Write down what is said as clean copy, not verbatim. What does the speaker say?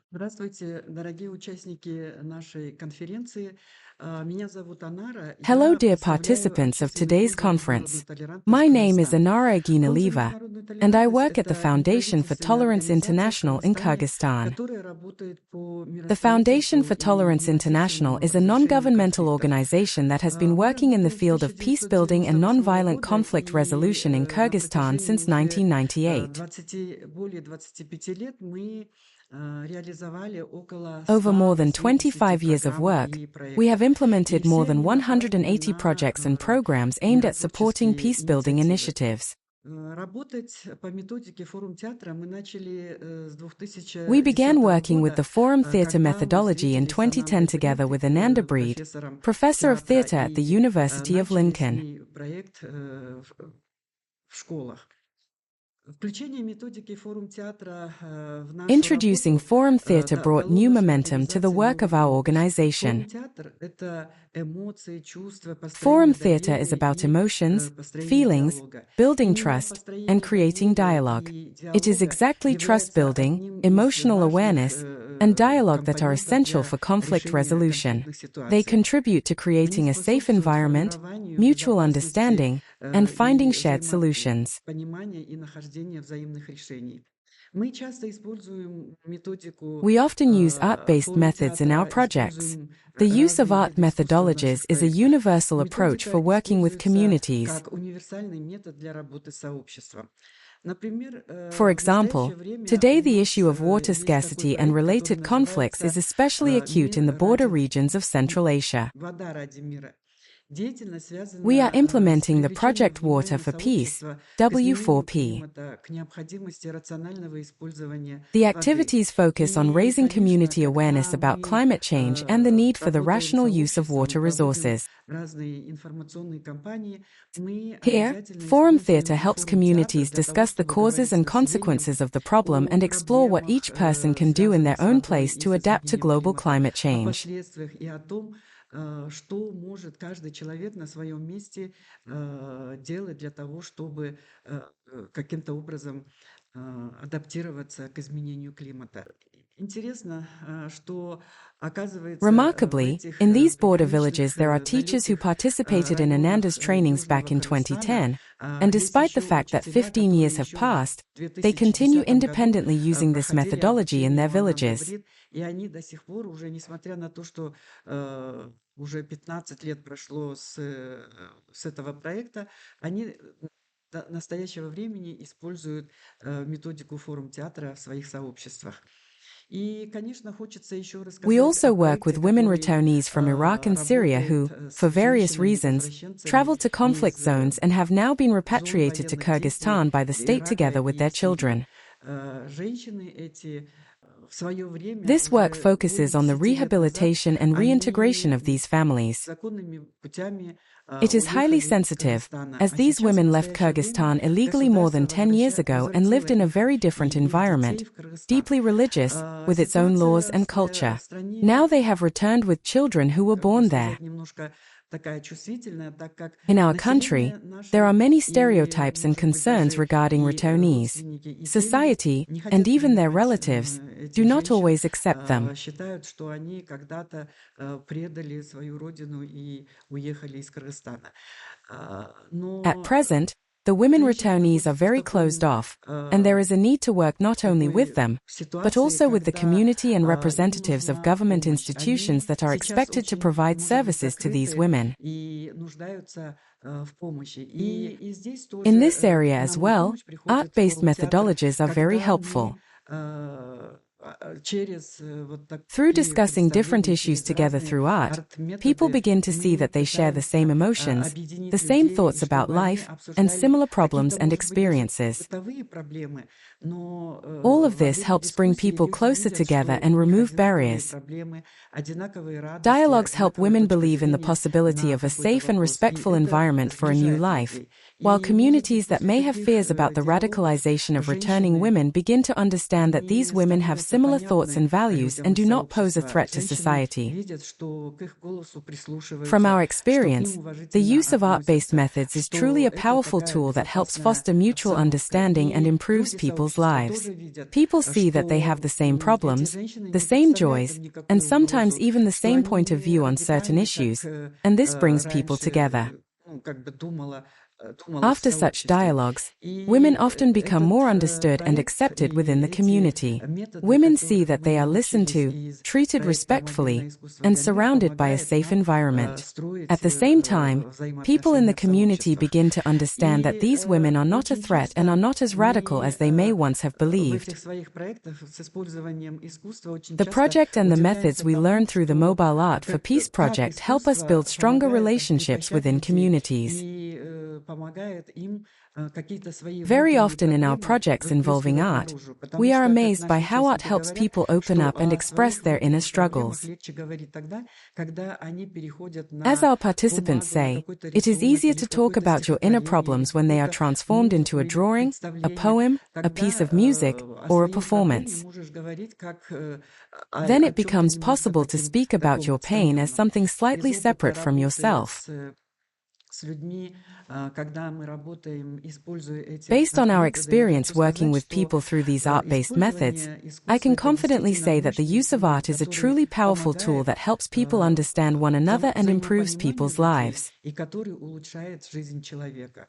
Здравствуйте, дорогие участники нашей конференции. Меня зовут Анара. Hello, Я dear представляю participants of Общественный today's фонд за международную conference. толерантность My name is Кыргызстан. Anara Фонд за Aginaleva, международную and I толерантность– work at the это Foundation for неправительственная Tolerance организация в International in Кыргызстане, Kyrgyzstan. которая работает по The Foundation for миростроительству и Tolerance International миротворческому is a разрешению non-governmental конфликтов. organization that has been Мы working in the работаем с field of peace building and 1998 nonviolent года, conflict и resolution in на Kyrgyzstan протяжении since уже 1998. более 25 лет мы реализовали около Over more than 180 25 years of программ work, и we have проектов. И implemented more все than они направлены 180 на projects and programs aimed at supporting миротворческие peace-building инициативы. initiatives. Работать по методике Форум театра мы начали с We 2010 began working with года, the Forum Theatre когда мы methodology in встретились с 2010 Анандой together with Брендик, Ananda Breed, профессором professor of театра, theatre at the и University of начали с Lincoln. ней проект в школах. Включение методики Форум театра в нашу Introducing работу Forum Theatre brought дало new нашей momentum to the организации work of новый our имидж. Форум organization. театр– это эмоции, чувства, Forum построение Theatre is доверия about и emotions, построение feelings, диалога. building Именно trust, and построение creating доверия dialogue. и It is диалога exactly trust является building, одним из emotional важных awareness, and dialogue that are компонентов essential для for conflict решения resolution. конфликтных They ситуаций. contribute to Они creating a safe способствуют environment, формированию mutual безопасности understanding, and finding и shared solutions. взаимопонимания и нахождения взаимных решений. Мы часто используем методику We often use art-based Форум methods in our театра, projects. используем The use of разные art виды искусства в methodologies наших is a проектах. universal approach Методика for working with используется communities. как универсальный метод для работы с сообществом. Например, For в настоящее example, время today у the нас issue of water есть такой scarcity and проект, который related conflicts is называется especially acute in the «Мир border ради regions of Central Asia. вода ради мира». Деятельность We are связана с implementing the привлечением project Water внимания for Peace, сообщества к изменению W4P. климата, к необходимости рационального использования The воды. activities focus on И, raising конечно, community awareness когда about мы climate change and the need for the работаем с rational use of сообществом, water проводим resources. разные информационные кампании, мы Here, обязательно Forum Theatre используем helps форум театра communities для того, discuss the чтобы causes говорить с and населением consequences of the problem and о explore what проблемах, each person can do in their связанных с own водой place и to с adapt to изменением global климата, climate о change. последствиях и о том, что может каждый человек на своем месте делать для того, чтобы каким-то образом адаптироваться к изменению климата. Интересно, что оказывается в Remarkably, этих in these border villages приграничных there are teachers who далеких participated in районах Ananda's trainings back Южного in Кыргызстана 2010, and есть despite the еще fact that учителя, 15 которые years have еще в passed, they continue 2010 году independently using this проходили methodology in обучение their у Ананды villages. Брид, и они до сих пор уже, несмотря на то, что уже 15 лет прошло с этого проекта, они до настоящего времени используют методику Форум театра в своих сообществах. И, конечно, хочется еще We рассказать also о work with проекте, women который returnees from Iraq and Syria who, работает for с various reasons, женщинами-возвращенцами traveled to conflict из zones and have now been зон repatriated to военных действий Kyrgyzstan by the state Ирака together with и their Сирии. children. Женщины эти в свое время, This work уже более focuses on the 10 лет назад, rehabilitation and reintegration of они these families. законными путями It is highly уехали из sensitive, Кыргызстана. as А these сейчас, в women left настоящее время, Kyrgyzstan illegally more than государство 10 years ago and возвратило lived in a их very и different их детей environment, в Кыргызстан. deeply religious, with its own laws Ситуация and в culture. стране, Now they have returned with children who were как бы born there. сказать, немножко такая чувствительная, так как In our country, население there are наше many и, stereotypes and может быть, concerns даже regarding и returnees. родственники, и семьи Society, не and хотят even their принимать relatives, do этих not женщин, always accept them. считают, что они когда-то предали свою родину и уехали из Кыргызстана. At Но present, the women женщины returnees are находятся в very closed таком off, and there is a need to work not only with them, but ситуации, also with the когда community and им representatives of нужна government помощь. institutions Они that are сейчас expected to очень, provide может быть, services to these закрыты women. и нуждаются в помощи. И здесь In тоже this area к as нам на well, помощь приходит art-based форум театр, methodologies are very когда helpful. мы через вот Through такие discussing different представления, issues через together разные through art, people арт-методы begin to see мы that they share the same пытаемся emotions, объединить the same людей, и thoughts about чтобы они life, and обсуждали similar problems какие-то, and может быть, даже experiences. бытовые проблемы, но All of во this время helps bring дискуссии people люди closer видят, together что у and них remove одинаковые barriers. проблемы, одинаковые радости, Dialogues help одинаковая women точка believe in the зрения possibility на of a какой-то safe and вопрос. И respectful это environment for a new сближает life, людей. while И, может быть, communities that после may have таких fears about the диалогов radicalization of returning женщины, women begin to understand that они these women have становятся similar thoughts and values and do людям not pose a сообщества. threat to Женщины society. видят, что к их голосу From прислушиваются, our что к experience, ним the уважительно use of art-based относятся, methods is truly что a это powerful такая tool that helps безопасная foster mutual обстановка. understanding and И improves люди people's сообщества lives. тоже видят, People see that they have что the same эти problems, женщины the не same представляют joys, им никакую and sometimes угрозу, even the что same они point of не view on certain радикальны, issues, как and this brings people раньше, together. ну, как бы думалось в After such сообществе. dialogues, women И often become этот more understood and проект accepted и within the эти community. методы, Women see которым that they мы are listened научились to, из treated проекта respectfully, «Мобильное искусство and для мира» surrounded by a помогает safe нам environment. строить At the same time, people in the взаимоотношения в community сообществах. begin to understand that И these women are not a очень threat and are часто not as radical мы as they may once have в believed. этих своих проектах с использованием искусства очень The часто project and the methods удивляемся we learn тому, through the что Mobile Art for Peace как project help us искусство build stronger помогает relationships раскрепощать within людей communities. и помогает им какие-то свои Very внутренние often in our проблемы projects involving выплескивать art, наружу. Потому we are что, как amazed by наши how art участники helps говорят, people open что up and о express своих their inner внутренних проблемах struggles. легче говорить тогда, когда они переходят As на our participants бумагу, на say, какой-то it is рисунок easier или to в talk какое-то about your inner стихотворение или problems when they are какую-то transformed into музыку a или drawing, a представление. poem, a piece Когда of music, о or a своей проблеме performance. можешь говорить как Then о it чем-то becomes немножко possible to таким speak about таком your pain as отстраненном. something Из slightly опыта separate from работы yourself. с людьми, когда мы работаем, используя эти Based on our арт-методы, я experience хочу working сказать, with что people through these art-based methods, использование I искусства can это confidently действительно say that the мощный use of инструмент, art is a который truly powerful tool помогает that helps people understand one another and improves взаимопониманию people's людей lives. и который улучшает жизнь человека.